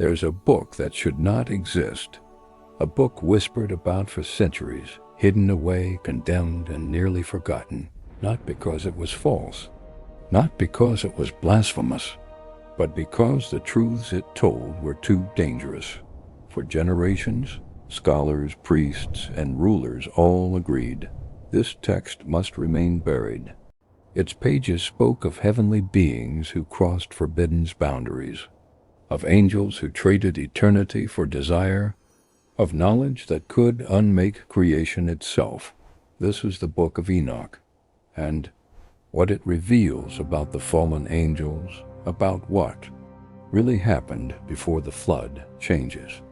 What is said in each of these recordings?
There's a book that should not exist, a book whispered about for centuries, hidden away, condemned, and nearly forgotten, not because it was false, not because it was blasphemous, but because the truths it told were too dangerous. For generations, scholars, priests, and rulers all agreed, this text must remain buried. Its pages spoke of heavenly beings who crossed forbidden's boundaries, of angels who traded eternity for desire, of knowledge that could unmake creation itself. This is the book of Enoch, and what it reveals about the fallen angels, about what really happened before the flood, changes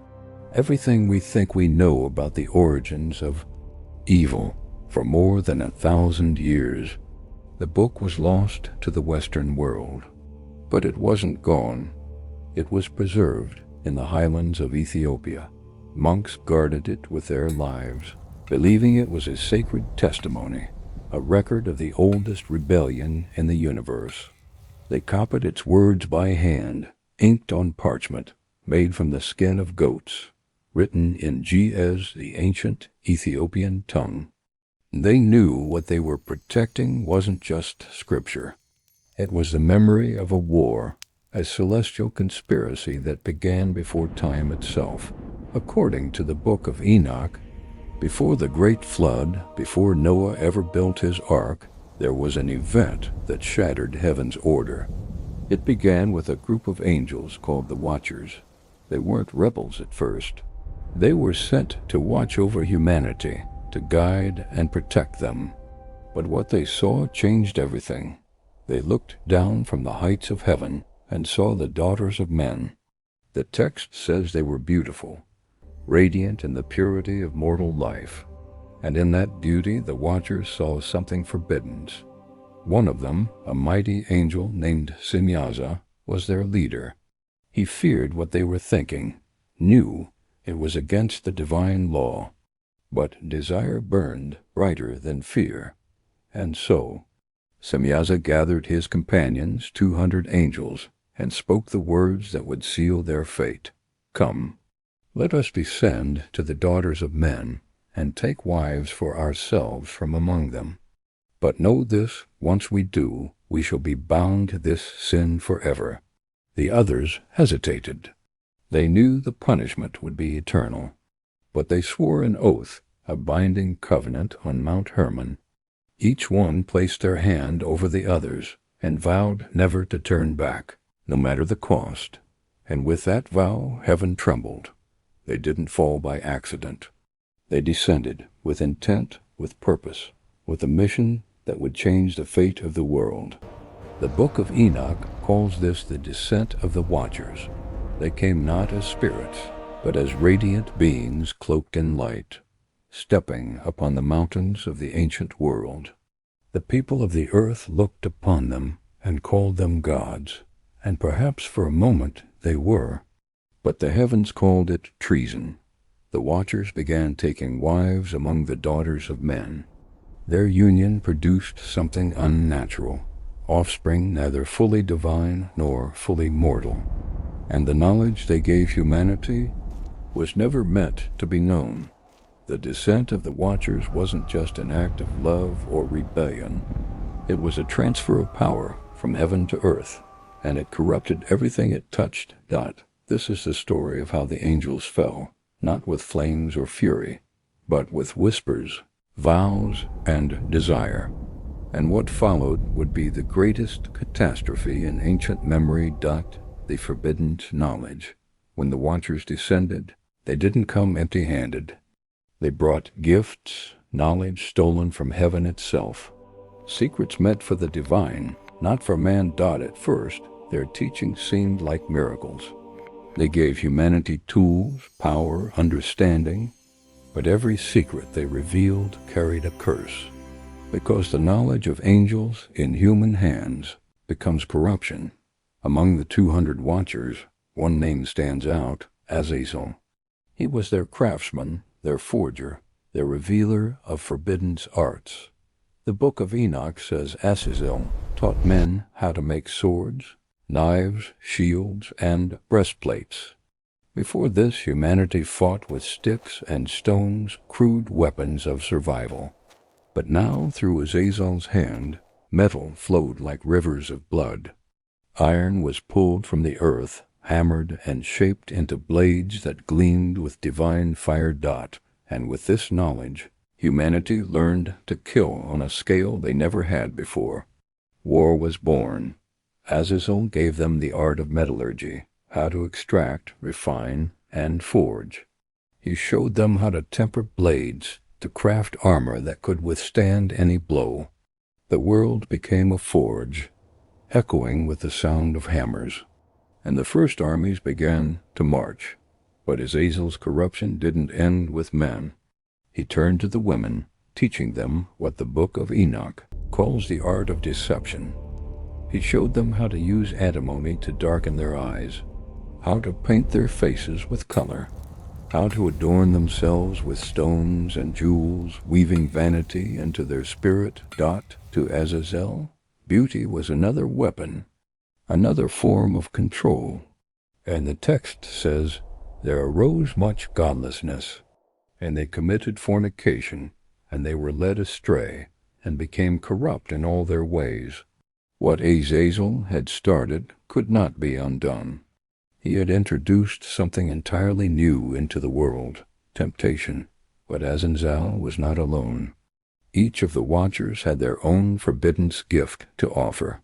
everything we think we know about the origins of evil. For more than 1,000 years, the book was lost to the Western world, but it wasn't gone. It was preserved in the highlands of Ethiopia. Monks guarded it with their lives, believing it was a sacred testimony, a record of the oldest rebellion in the universe. They copied its words by hand, inked on parchment, made from the skin of goats, written in Ge'ez, the ancient Ethiopian tongue. They knew what they were protecting wasn't just scripture. It was the memory of a war, a celestial conspiracy that began before time itself. According to the book of Enoch, before the great flood, before Noah ever built his ark, there was an event that shattered heaven's order. It began with a group of angels called the Watchers. They weren't rebels at first. They were sent to watch over humanity, to guide and protect them. But what they saw changed everything. They looked down from the heights of heaven and saw the daughters of men. The text says they were beautiful, radiant in the purity of mortal life. And in that beauty the Watchers saw something forbidden. One of them, a mighty angel named Semyaza, was their leader. He feared what they were thinking, knew it was against the divine law. But desire burned brighter than fear. And so, Semyaza gathered his companions, 200 angels, and spoke the words that would seal their fate. Come, let us descend to the daughters of men, and take wives for ourselves from among them. But know this, once we do, we shall be bound to this sin forever. The others hesitated. They knew the punishment would be eternal. But they swore an oath, a binding covenant on Mount Hermon. Each one placed their hand over the others and vowed never to turn back, no matter the cost. And with that vow, heaven trembled. They didn't fall by accident. They descended with intent, with purpose, with a mission that would change the fate of the world. The book of Enoch calls this the descent of the Watchers. They came not as spirits, but as radiant beings cloaked in light, stepping upon the mountains of the ancient world. The people of the earth looked upon them and called them gods, and perhaps for a moment they were. But the heavens called it treason. The Watchers began taking wives among the daughters of men. Their union produced something unnatural, offspring neither fully divine nor fully mortal. And the knowledge they gave humanity was never meant to be known. The descent of the Watchers wasn't just an act of love or rebellion. It was a transfer of power from heaven to earth, and it corrupted everything it touched. This is the story of how the angels fell, not with flames or fury, but with whispers, vows, and desire. And what followed would be the greatest catastrophe in ancient memory. The forbidden knowledge. When the Watchers descended, they didn't come empty-handed. They brought gifts, knowledge stolen from heaven itself. Secrets meant for the divine, not for man. At first, their teaching seemed like miracles. They gave humanity tools, power, understanding, but every secret they revealed carried a curse, because the knowledge of angels in human hands becomes corruption. Among the 200 Watchers, one name stands out, Azazel. He was their craftsman, their forger, their revealer of forbidden arts. The book of Enoch says Azazel taught men how to make swords, knives, shields, and breastplates. Before this, humanity fought with sticks and stones, crude weapons of survival. But now, through Azazel's hand, metal flowed like rivers of blood. Iron was pulled from the earth, hammered and shaped into blades that gleamed with divine fire. And with this knowledge, humanity learned to kill on a scale they never had before. War was born. Azazel gave them the art of metallurgy, how to extract, refine, and forge. He showed them how to temper blades, to craft armor that could withstand any blow. The world became a forge, echoing with the sound of hammers, and the first armies began to march. But Azazel's corruption didn't end with men. He turned to the women, teaching them what the book of Enoch calls the art of deception. He showed them how to use antimony to darken their eyes, how to paint their faces with color, how to adorn themselves with stones and jewels, weaving vanity into their spirit. To Azazel, beauty was another weapon, another form of control. And the text says, there arose much godlessness, and they committed fornication, and they were led astray, and became corrupt in all their ways. What Azazel had started could not be undone. He had introduced something entirely new into the world, temptation. But Azazel was not alone. Each of the watchers had their own forbidden gift to offer.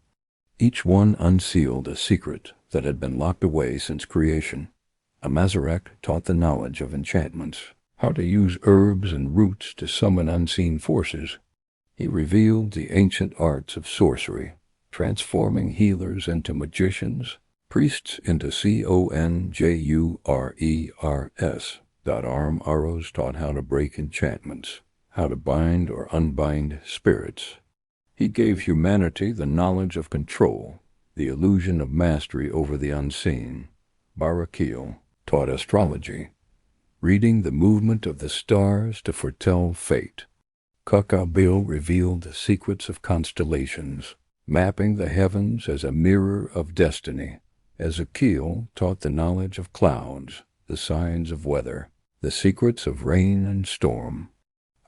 Each one unsealed a secret that had been locked away since creation. Amazarek taught the knowledge of enchantments, how to use herbs and roots to summon unseen forces. He revealed the ancient arts of sorcery, transforming healers into magicians, priests into conjurers. Arm arrows taught how to break enchantments, how to bind or unbind spirits. He gave humanity the knowledge of control, the illusion of mastery over the unseen. Barakiel taught astrology, reading the movement of the stars to foretell fate. Kakabil revealed the secrets of constellations, mapping the heavens as a mirror of destiny. Ezekiel taught the knowledge of clouds, the signs of weather, the secrets of rain and storm.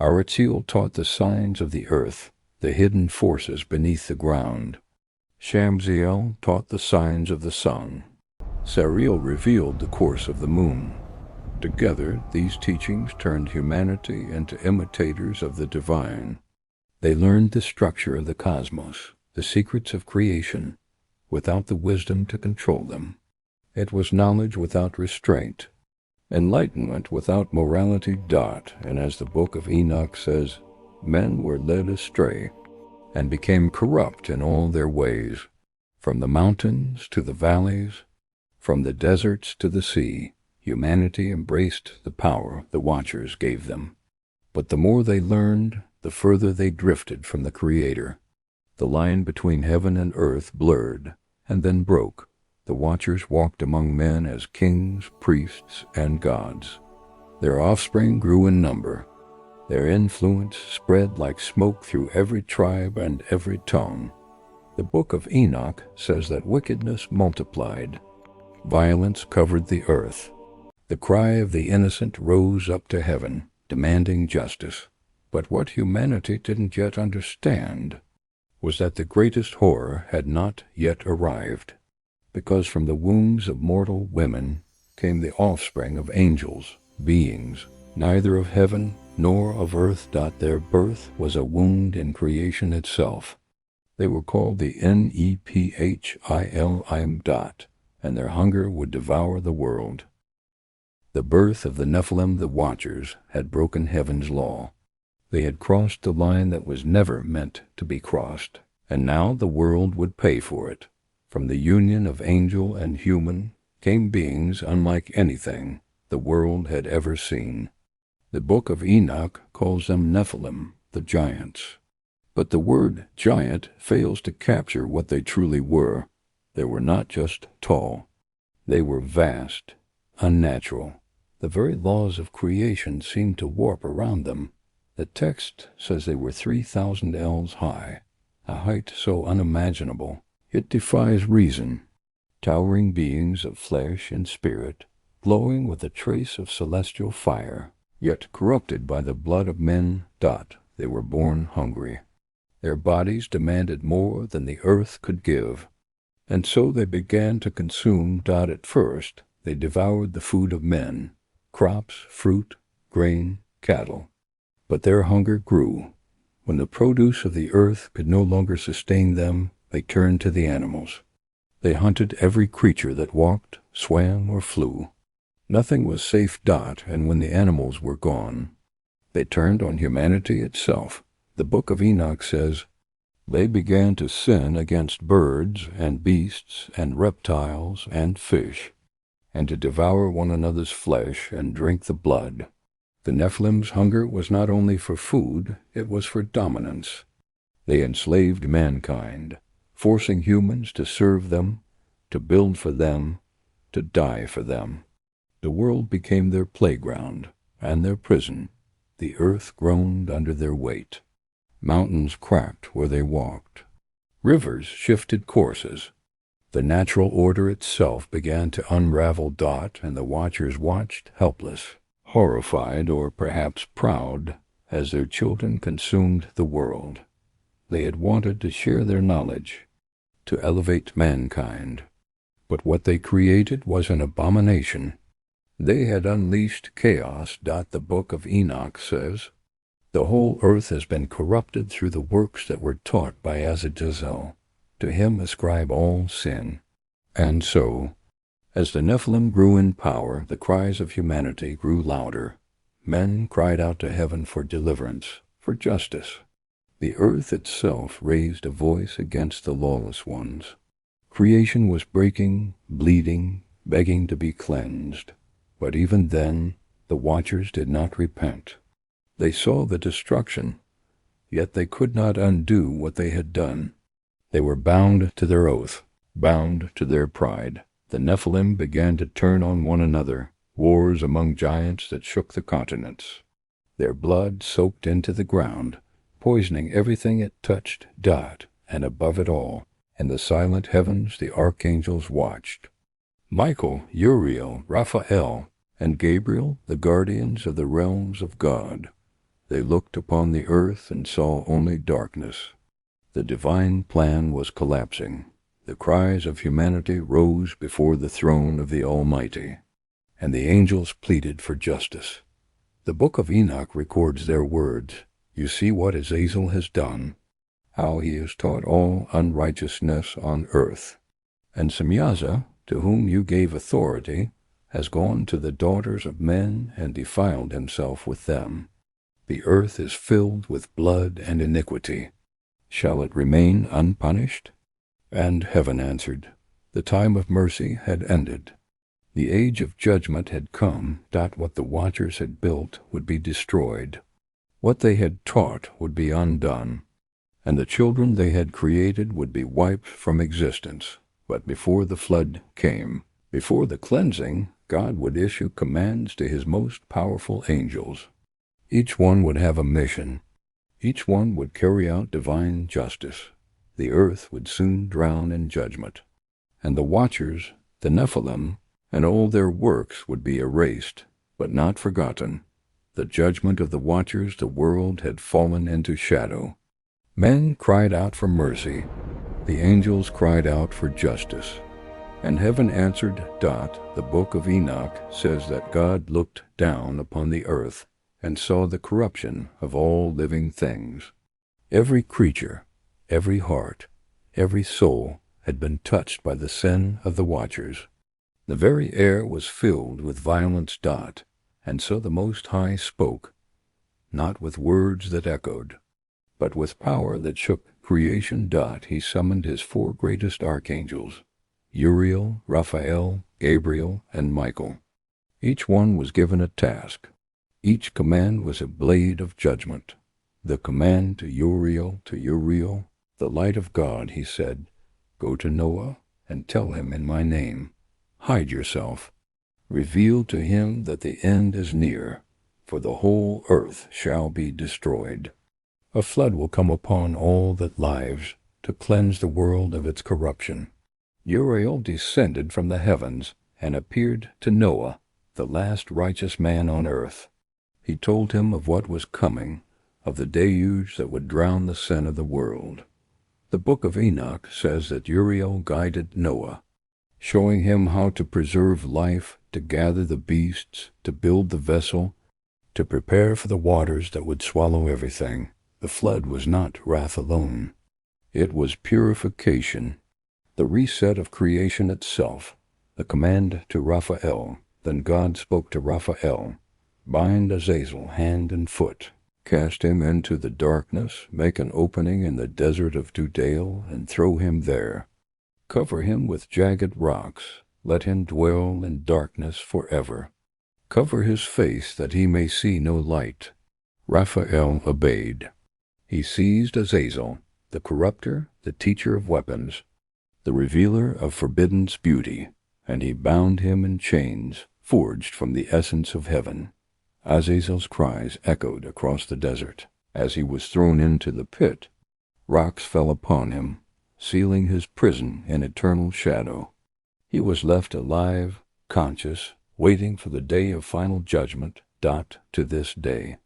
Aratziel taught the signs of the earth, the hidden forces beneath the ground. Shamziel taught the signs of the sun. Sariel revealed the course of the moon. Together, these teachings turned humanity into imitators of the divine. They learned the structure of the cosmos, the secrets of creation, without the wisdom to control them. It was knowledge without restraint, enlightenment without morality. And as the book of Enoch says, men were led astray and became corrupt in all their ways. From the mountains to the valleys, from the deserts to the sea, humanity embraced the power the watchers gave them. But the more they learned, the further they drifted from the Creator. The line between heaven and earth blurred, and then broke. The watchers walked among men as kings, priests, and gods. Their offspring grew in number. Their influence spread like smoke through every tribe and every tongue. The book of Enoch says that wickedness multiplied. Violence covered the earth. The cry of the innocent rose up to heaven, demanding justice. But what humanity didn't yet understand was that the greatest horror had not yet arrived, because from the wombs of mortal women came the offspring of angels, beings, neither of heaven nor of earth. Their birth was a wound in creation itself. They were called the Nephilim, and their hunger would devour the world. The birth of the Nephilim, the Watchers, had broken heaven's law. They had crossed the line that was never meant to be crossed, and now the world would pay for it. From the union of angel and human came beings unlike anything the world had ever seen. The book of Enoch calls them Nephilim, the giants. But the word giant fails to capture what they truly were. They were not just tall. They were vast, unnatural. The very laws of creation seemed to warp around them. The text says they were 3,000 ells high, a height so unimaginable it defies reason. Towering beings of flesh and spirit, glowing with a trace of celestial fire, yet corrupted by the blood of men. They were born hungry. Their bodies demanded more than the earth could give, and so they began to consume. At first, they devoured the food of men, crops, fruit, grain, cattle. But their hunger grew. When the produce of the earth could no longer sustain them, they turned to the animals. They hunted every creature that walked, swam, or flew. Nothing was safe. And when the animals were gone, they turned on humanity itself. The book of Enoch says, "They began to sin against birds and beasts and reptiles and fish, and to devour one another's flesh and drink the blood." The Nephilim's hunger was not only for food, it was for dominance. They enslaved mankind, forcing humans to serve them, to build for them, to die for them. The world became their playground and their prison. The earth groaned under their weight. Mountains cracked where they walked. Rivers shifted courses. The natural order itself began to unravel. And the watchers watched helpless, horrified, or perhaps proud, as their children consumed the world. They had wanted to share their knowledge, to elevate mankind. But what they created was an abomination. They had unleashed chaos. The book of Enoch says, "The whole earth has been corrupted through the works that were taught by Azazel. To him ascribe all sin." And so, as the Nephilim grew in power, the cries of humanity grew louder. Men cried out to heaven for deliverance, for justice. The earth itself raised a voice against the lawless ones. Creation was breaking, bleeding, begging to be cleansed. But even then, the watchers did not repent. They saw the destruction, yet they could not undo what they had done. They were bound to their oath, bound to their pride. The Nephilim began to turn on one another, wars among giants that shook the continents. Their blood soaked into the ground, poisoning everything it touched. And above it all, in the silent heavens, the archangels watched. Michael, Uriel, Raphael, and Gabriel, the guardians of the realms of God. They looked upon the earth and saw only darkness. The divine plan was collapsing. The cries of humanity rose before the throne of the Almighty, and the angels pleaded for justice. The book of Enoch records their words. "You see what Azazel has done, how he has taught all unrighteousness on earth. And Semyaza, to whom you gave authority, has gone to the daughters of men and defiled himself with them. The earth is filled with blood and iniquity. Shall it remain unpunished?" And heaven answered, the time of mercy had ended. The age of judgment had come. What the watchers had built would be destroyed. What they had taught would be undone, and the children they had created would be wiped from existence. But before the flood came, before the cleansing, God would issue commands to his most powerful angels. Each one would have a mission. Each one would carry out divine justice. The earth would soon drown in judgment, and the watchers, the Nephilim, and all their works would be erased, but not forgotten. The judgment of the watchers, the world had fallen into shadow. Men cried out for mercy. The angels cried out for justice. And heaven answered. The book of Enoch says that God looked down upon the earth and saw the corruption of all living things. Every creature, every heart, every soul had been touched by the sin of the watchers. The very air was filled with violence. And so the Most High spoke, not with words that echoed, but with power that shook creation. He summoned his four greatest archangels, Uriel, Raphael, Gabriel, and Michael. Each one was given a task. Each command was a blade of judgment. The command to Uriel, the light of God, he said, "Go to Noah and tell him in my name, hide yourself. Reveal to him that the end is near, for the whole earth shall be destroyed. A flood will come upon all that lives, to cleanse the world of its corruption." Uriel descended from the heavens and appeared to Noah the last righteous man on earth. He told him of what was coming, of the deluge that would drown the sin of the world. The book of Enoch says that Uriel guided Noah, showing him how to preserve life, to gather the beasts, to build the vessel, to prepare for the waters that would swallow everything. The flood was not wrath alone. It was purification, the reset of creation itself, the command to Raphael. Then God spoke to Raphael, "Bind Azazel hand and foot, cast him into the darkness, make an opening in the desert of Judea, and throw him there. Cover him with jagged rocks, let him dwell in darkness forever. Cover his face that he may see no light." Raphael obeyed. He seized Azazel, the corrupter, the teacher of weapons, the revealer of forbidden beauty, and he bound him in chains, forged from the essence of heaven. Azazel's cries echoed across the desert. As he was thrown into the pit, rocks fell upon him, sealing his prison in eternal shadow. He was left alive, conscious, waiting for the day of final judgment, to this day.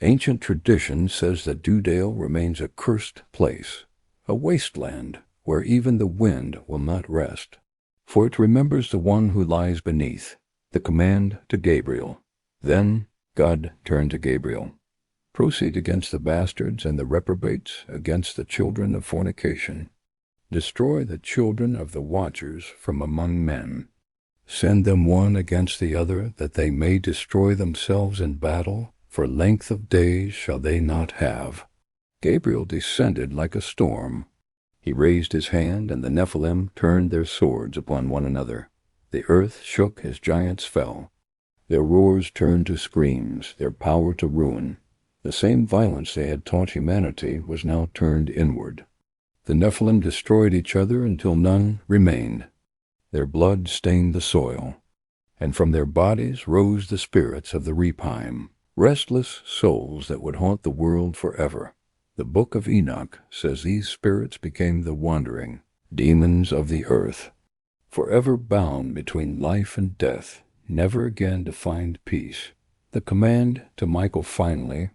Ancient tradition says that Judea remains a cursed place, a wasteland where even the wind will not rest, for it remembers the one who lies beneath. The command to Gabriel. Then God turned to Gabriel. "Proceed against the bastards and the reprobates, against the children of fornication. Destroy the children of the watchers from among men. Send them one against the other, that they may destroy themselves in battle, for length of days shall they not have." Gabriel descended like a storm. He raised his hand, and the Nephilim turned their swords upon one another. The earth shook as giants fell. Their roars turned to screams, their power to ruin. The same violence they had taught humanity was now turned inward. The Nephilim destroyed each other until none remained. Their blood stained the soil, and from their bodies rose the spirits of the Rephaim, restless souls that would haunt the world forever. The book of Enoch says these spirits became the wandering demons of the earth, forever bound between life and death, never again to find peace. The command to Michael finally.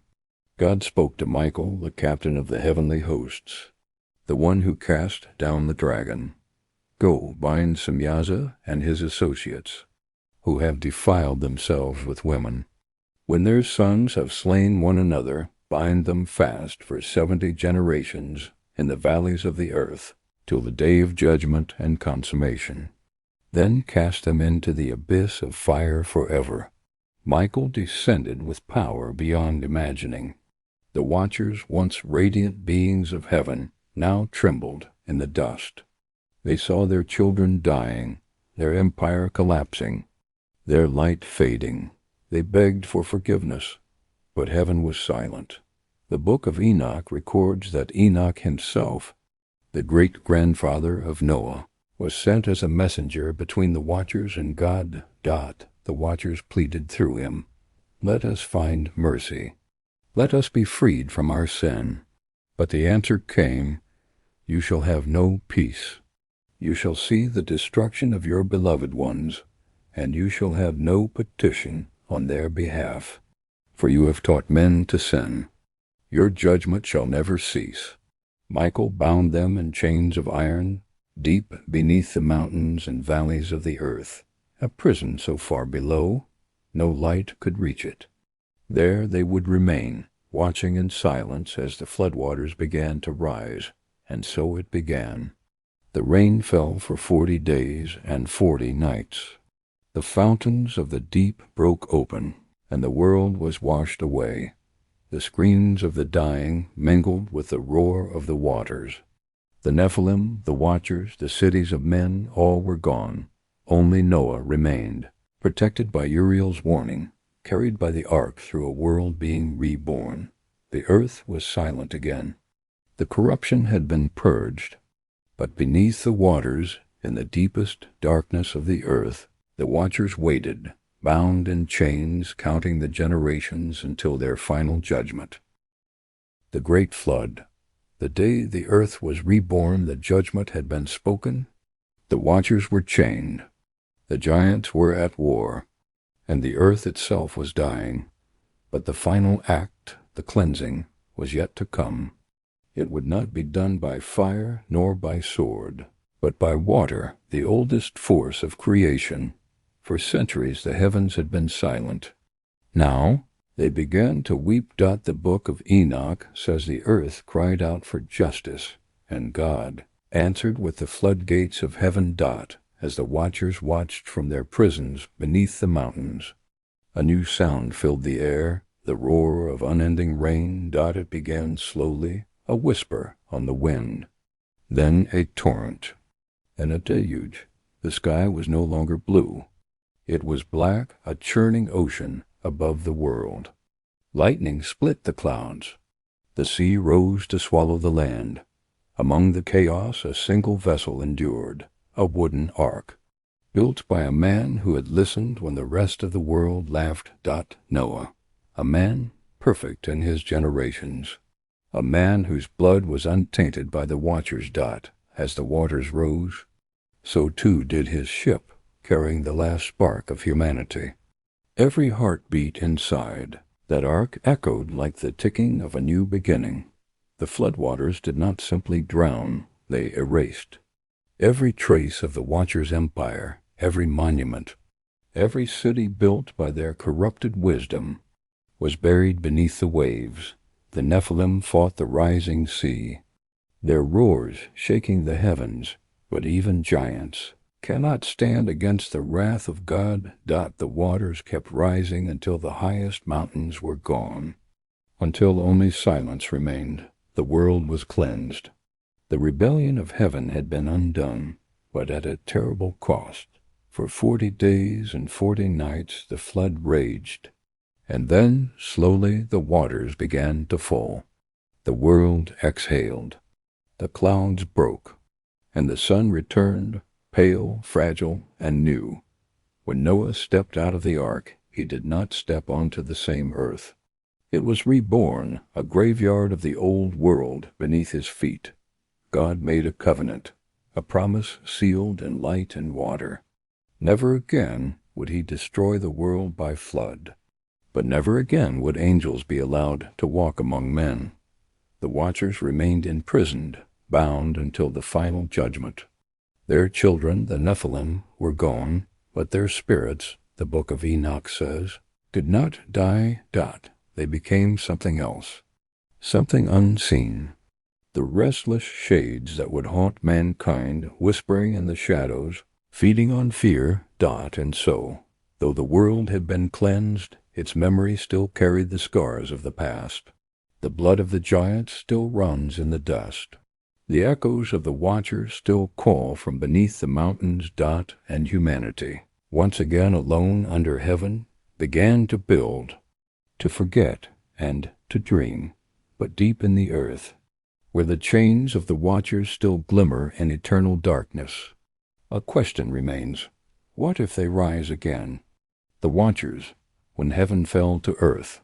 God spoke to Michael, the captain of the heavenly hosts, the one who cast down the dragon. "Go, bind Semyaza and his associates, who have defiled themselves with women. When their sons have slain one another, bind them fast for 70 generations in the valleys of the earth, till the day of judgment and consummation. Then cast them into the abyss of fire forever." Michael descended with power beyond imagining. The watchers, once radiant beings of heaven, now trembled in the dust. They saw their children dying, their empire collapsing, their light fading. They begged for forgiveness, but heaven was silent. The book of Enoch records that Enoch himself, the great-grandfather of Noah, was sent as a messenger between the watchers and God. The watchers pleaded through him, "Let us find mercy. Let us be freed from our sin." But the answer came, "You shall have no peace. You shall see the destruction of your beloved ones, and you shall have no petition on their behalf. For you have taught men to sin. Your judgment shall never cease." Michael bound them in chains of iron, deep beneath the mountains and valleys of the earth, a prison so far below, no light could reach it. There they would remain, watching in silence as the floodwaters began to rise, and so it began. The rain fell for 40 days and 40 nights. The fountains of the deep broke open, and the world was washed away. The screams of the dying mingled with the roar of the waters. The Nephilim, the watchers, the cities of men, all were gone. Only Noah remained, protected by Uriel's warning, carried by the ark through a world being reborn. The earth was silent again. The corruption had been purged, but beneath the waters, in the deepest darkness of the earth, the watchers waited, bound in chains, counting the generations until their final judgment. The great flood. The day the earth was reborn, the judgment had been spoken. The watchers were chained. The giants were at war. and the earth itself was dying. But the final act, the cleansing, was yet to come. It would not be done by fire nor by sword, but by water, the oldest force of creation. For centuries the heavens had been silent. Now they began to weep. The book of Enoch says the earth cried out for justice, and God answered with the floodgates of heaven. As the watchers watched from their prisons beneath the mountains, a new sound filled the air, the roar of unending rain. It began slowly, a whisper on the wind, then a torrent, and a deluge. The sky was no longer blue. It was black, a churning ocean above the world. Lightning split the clouds. The sea rose to swallow the land. Among the chaos, a single vessel endured, a wooden ark, built by a man who had listened when the rest of the world laughed. Noah, a man perfect in his generations, a man whose blood was untainted by the watchers. As the waters rose, so too did his ship, carrying the last spark of humanity. Every heartbeat inside that ark echoed like the ticking of a new beginning. The floodwaters did not simply drown, they erased every trace of the Watchers' empire, every monument, every city built by their corrupted wisdom, was buried beneath the waves. The Nephilim fought the rising sea, their roars shaking the heavens, but even giants cannot stand against the wrath of God. The waters kept rising until the highest mountains were gone, until only silence remained. The world was cleansed. The rebellion of heaven had been undone, but at a terrible cost. For 40 days and 40 nights the flood raged, and then slowly the waters began to fall. The world exhaled. The clouds broke, and the sun returned, pale, fragile, and new. When Noah stepped out of the ark, he did not step onto the same earth. It was reborn, a graveyard of the old world beneath his feet. God made a covenant, a promise sealed in light and water. Never again would he destroy the world by flood, but never again would angels be allowed to walk among men. The watchers remained imprisoned, bound until the final judgment. Their children, the Nephilim, were gone, but their spirits, the book of Enoch says, did not die. They became something else, something unseen. The restless shades that would haunt mankind, whispering in the shadows, feeding on fear. And so, though the world had been cleansed, its memory still carried the scars of the past. The blood of the giants still runs in the dust. The echoes of the watchers still call from beneath the mountains. And humanity, once again alone under heaven, began to build, to forget, and to dream. But deep in the earth, where the chains of the watchers still glimmer in eternal darkness, a question remains. What if they rise again? The watchers, when heaven fell to earth,